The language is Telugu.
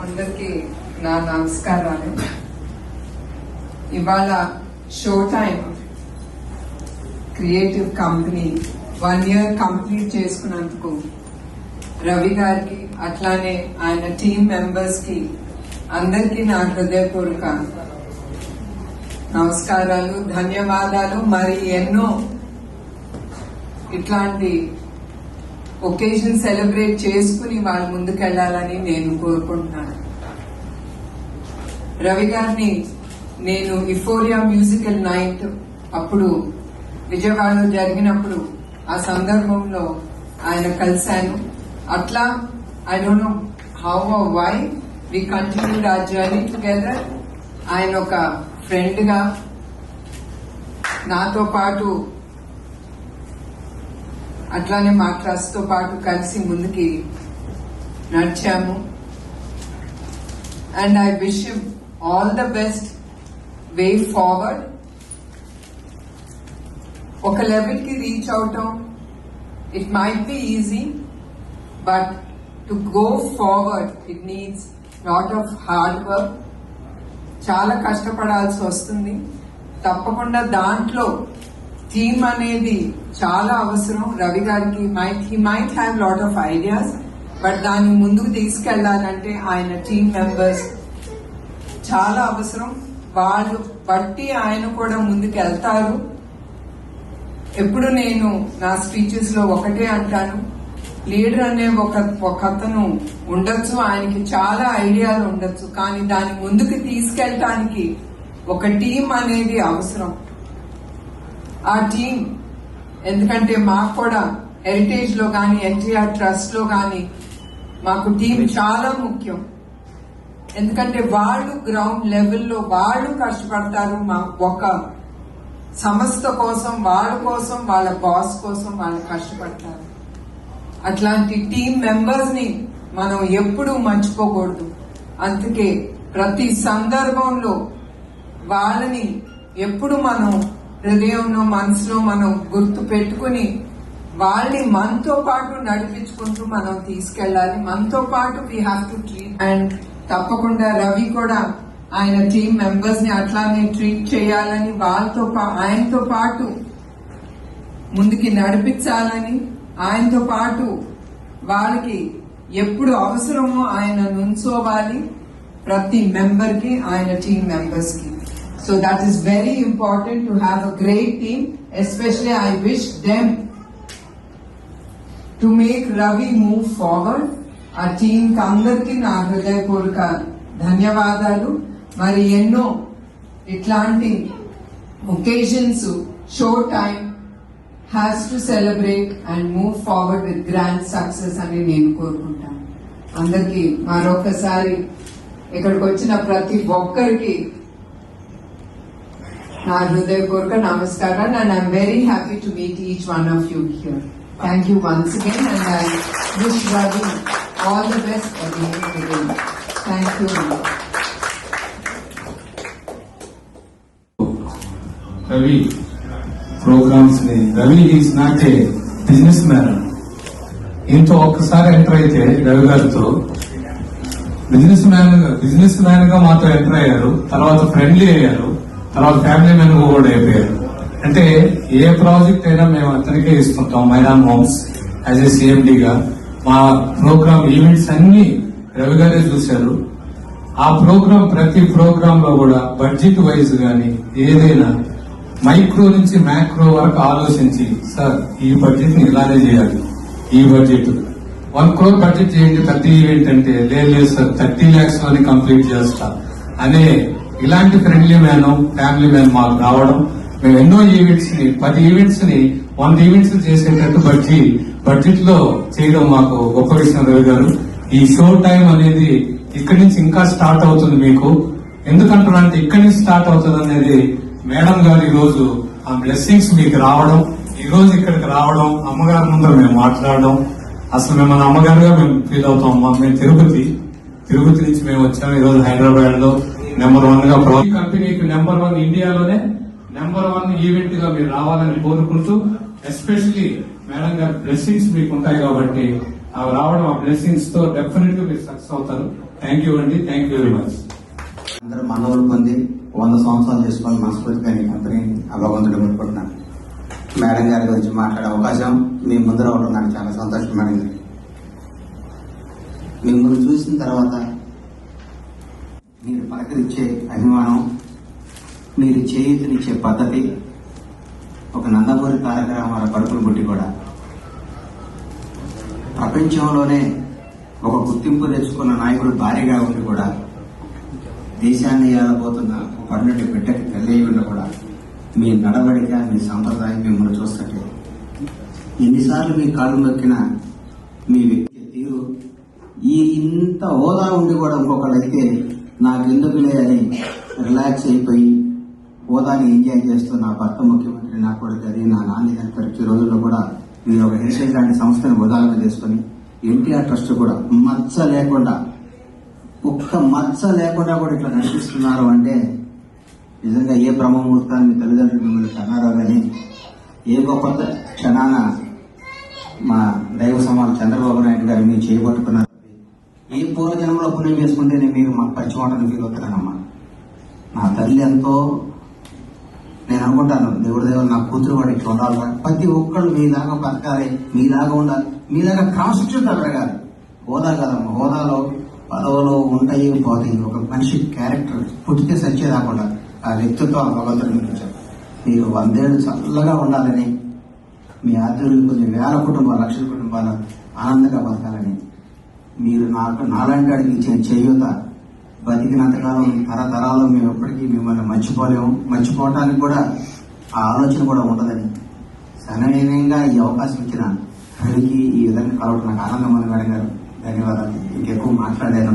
అందరికీ నా నమస్కారాలు. ఇవాళ show time creative company 1 year complete చేసుకున్నందుకు రవి గారికి అట్లానే ఆయన టీమ్ మెంబర్స్ కి అందరికీ నా హృదయపూర్వక నమస్కారాలు, ధన్యవాదాలు. మరి ఎన్నో ఇట్లాంటి ఒకేజన్ సెలబ్రేట్ చేసుకుని వాళ్ళు ముందుకెళ్లాలని నేను కోరుకుంటున్నాను. రవి గారిని నేను ఇఫోరియా మ్యూజికల్ నైట్ అప్పుడు విజయవాడలో జరిగినప్పుడు ఆ సందర్భంలో ఆయన కలిశాను. అట్లా I don't know how or why we continued our journey together. ఆయన ఒక ఫ్రెండ్ గా నాతో పాటు అట్లానే మా ట్రస్ట్ తో పాటు కలిసి ముందుకి నడిచాము. And I wish him all the best way forward. ఒక లెవెల్ కి రీచ్ అవటం it might be easy, but to go forward it needs lot of hard work. చాలా కష్టపడాల్సి వస్తుంది తప్పకుండా. దాంట్లో టీమ్ అనేది చాలా అవసరం. రవి గారికి he might have lot of ideas, but దాన్ని ముందుకు తీసుకెళ్లాలంటే ఆయన టీమ్ మెంబర్స్ చాలా అవసరం. వాళ్ళు బట్టి ఆయన కూడా ముందుకు వెళ్తారు. ఎప్పుడు నేను నా స్పీచెస్ లో ఒకటే అంటాను, లీడర్ అనే ఒక అతను ఉండొచ్చు, ఆయనకి చాలా ఐడియాలు ఉండొచ్చు, కానీ దాన్ని ముందుకు తీసుకెళ్ళటానికి ఒక టీం అనేది అవసరం. ఆ టీం ఎందుకంటే మాకు కూడా హెరిటేజ్ లో కానీ ఎన్టీఆర్ ట్రస్ట్ లో కానీ మాకు టీం చాలా ముఖ్యం. ఎందుకంటే వాళ్ళు గ్రౌండ్ లెవెల్లో వాళ్ళు కష్టపడతారు. మా ఒక సంస్థ కోసం, వాళ్ళ బాస్ కోసం వాళ్ళు కష్టపడతారు. అట్లాంటి టీం మెంబర్స్ ని మనం ఎప్పుడూ మర్చిపోకూడదు. అందుకే ప్రతి సందర్భంలో వాళ్ళని ఎప్పుడు మనం హృదయంలో, మనసులో మనం గుర్తు పెట్టుకుని వాళ్ళని మనతో పాటు నడిపించుకుంటూ మనం తీసుకెళ్లాలి. మనతో పాటు we have to treat. And తప్పకుండా రవి కూడా ఆయన టీం మెంబర్స్ ని అట్లానే ట్రీట్ చేయాలని, ఆయనతో పాటు ముందుకి నడిపించాలని, ఆయనతో పాటు వాళ్ళకి ఎప్పుడు అవసరమో ఆయన నుంచోవాలి ప్రతి మెంబర్ కి, ఆయన టీం మెంబర్స్ కి. So that is very important to have a great team. Especially I wish them to make Ravi move forward. ఆ టీం కి అందరికీ నా హృదయపూర్వక ధన్యవాదాలు. మరి ఎన్నో ఇట్లాంటి occasions show time has to celebrate and move forward with grand success అని నేను కోరుకుంటాను. అందరికీ మరొకసారి ఇక్కడికి వచ్చిన ప్రతి ఒక్కరికి నా హృదయపూర్వక నమస్కారం. And I'm very happy to meet each one of you here. Thank you once again and I wish Ravi all the best again. Thank you. Ravi programs ని, Ravi is not a businessman. ఇంతో ఒక్కసారి ఎంటర్ అయితే రవి గారితో బిజినెస్ మ్యాన్ గా మాతో ఎంటర్ అయ్యారు, తర్వాత ఫ్రెండ్లీ అయ్యారు, తర్వాత ఫ్యామిలీ మ్యాన్ కూడా అయిపోయారు. అంటే ఏ ప్రాజెక్ట్ అయినా మేము అతనికే ఇస్తుంటాం. Maidan homes as a CMD గా మా ప్రోగ్రామ్ ఈవెంట్స్ అన్ని రవి గారే చూశారు. ఆ ప్రోగ్రామ్ ప్రతి ప్రోగ్రామ్ లో కూడా బడ్జెట్ వైజ్ గానీ ఏదైనా మైక్రో నుంచి మ్యాక్రో వరకు ఆలోచించి, సార్ ఈ బడ్జెట్ ని ఇలానే చేయాలి, ఈ బడ్జెట్ 1 crore బడ్జెట్ చేయండి పెద్ద ఈవెంట్ అంటే లేదు సార్ 30 lakhs లోనే కంప్లీట్ చేస్తా అనే ఇలాంటి ఫ్రెండ్లీ మ్యాన్ ఫ్యామిలీ మ్యాన్ మాకు రావడం, మేము ఎన్నో ఈవెంట్స్ ని 10 ఈవెంట్స్ ని 100 ఈవెంట్స్ చేసేటట్టు బడ్జెట్ లో చేయడం మాకు గొప్ప విషయం. రవి గారు, ఈ షో టైం అనేది ఇక్కడి నుంచి ఇంకా స్టార్ట్ అవుతుంది. మీకు ఎందుకంటున్నారంటే ఇక్కడి నుంచి స్టార్ట్ అవుతుంది అనేది మేడం గారు ఈ రోజు ఆ బ్లెస్సింగ్స్ మీకు రావడం, ఈ రోజు ఇక్కడికి రావడం, అమ్మగారి ముందర మేము మాట్లాడడం, అసలు మేము మన అమ్మగారుగా మేము ఫీల్ అవుతాం. మేము తిరుపతి నుంచి మేము వచ్చాము. ఈ రోజు హైదరాబాద్ లో నెంబర్ 1 గా కంపెనీకి నెంబర్ 1 ఇండియాలోనే నెంబర్ 1 ఈవెంట్ గా మీరు రావాలని కోరుకుంటూ, ఎస్పెషల్లీ మేడం గారి బ్లెస్సింగ్స్ మీకు ఉంటాయి కాబట్టి అవి రావడం, ఆ బ్లెస్సింగ్స్ తో డెఫినెట్ గా మీరు సక్సెస్ అవుతారు. థ్యాంక్ యూ అండి, థ్యాంక్ యూ వెరీ మచ్. అందరూ మనవులు పొంది 100 సంవత్సరాలు చేసుకోవాలి మనస్ఫూర్తిగా ఈ కంపెనీ భగవంతుడు కోరుకుంటున్నాను. మేడం గారి గురించి మాట్లాడే అవకాశం మీ ముందు రావడం నాకు చాలా సంతోషం. మేడం గారు మిమ్మల్ని చూసిన తర్వాత మీరు పలకరించే అభిమానం, మీరు చేయూతనిచ్చే పద్ధతి, ఒక నందమూరి తారక రామారావు కడుపులు పుట్టి కూడా ప్రపంచంలోనే ఒక గుర్తింపు తెచ్చుకున్న నాయకుడు భారీగా ఉండి కూడా దేశాన్ని ఏలబోతున్న పన్నెండు బిడ్డకి తల్లి ఉండి కూడా మీ నడవడిక, మీ సంప్రదాయం మిమ్మల్ని చూస్తుంటే ఎన్నిసార్లు మీ కాళ్ళు నొక్కినా మీ వ్యక్తి తీరు, ఇంత హోదా ఉండి కూడా ఇంకొకళ్ళైతే నాకెందుకులే అని రిలాక్స్ అయిపోయి హోదాని ఎంజాయ్ చేస్తూ నా భర్త ముఖ్యమంత్రి, నా కొడుకు అది, నా నాన్న ప్రతి రోజుల్లో కూడా మీరు ఒక హెరిటేజ్ లాంటి సంస్థను ఉదాహరణ చేసుకుని ఎన్టీఆర్ ట్రస్ట్ కూడా మచ్చ లేకుండా, ఒక్క మచ్చ లేకుండా కూడా ఇట్లా నడిపిస్తున్నారు అంటే నిజంగా ఏ బ్రహ్మముహూర్తాన్ని మీ తల్లిదండ్రులు మిమ్మల్ని కన్నారో కానీ ఏ గొప్ప క్షణాన మా దైవ సమాన చంద్రబాబు నాయుడు గారు మీరు చేయబట్టుకున్నారు. ఏ పూర్వజన్మలో పుణ్యం చేసుకుంటేనే మీరు మాకు పరిచయం అవడానికి ఫీల్ అవుతారనమ్మా. నా తల్లి ఎంతో, నేను అనుకుంటాను దేవుడి దేవుడు నా కూతురు వాడు ఇట్లా ఉండాలి, ప్రతి ఒక్కళ్ళు మీలాగా బతకాలి, మీలాగా ఉండాలి, మీలాగా క్రమశిక్షణ పెరగాలి. హోదా కదమ్మా, హోదాలో పదవులు ఉంటాయి పోతాయి. ఒక మనిషి క్యారెక్టర్ పుట్టితే సచ్చే రాకుండా ఆ వ్యక్తిత్వం భగవంతుడు మీకు ఇచ్చారు. మీరు 100 ఏళ్ళు చల్లగా ఉండాలని, మీ ఆధ్వర్యంలో కొన్ని వేల కుటుంబాలు, లక్షల కుటుంబాలు ఆనందంగా బతకాలని, మీరు నాలాంటి వాడికి ఇచ్చిన చేయూత బతికినంతకాలం తరతరాలు మేము ఎప్పటికీ మిమ్మల్ని మర్చిపోలేము, మర్చిపోవటానికి కూడా ఆ ఆలోచన కూడా ఉండదని సననీయంగా ఈ అవకాశం ఇచ్చిన రవికి ఈ విధంగా కలవటం నాకు ఆనందం అని మేడం గారు. ధన్యవాదాలు. ఇంకెక్కువ మాట్లాడాను.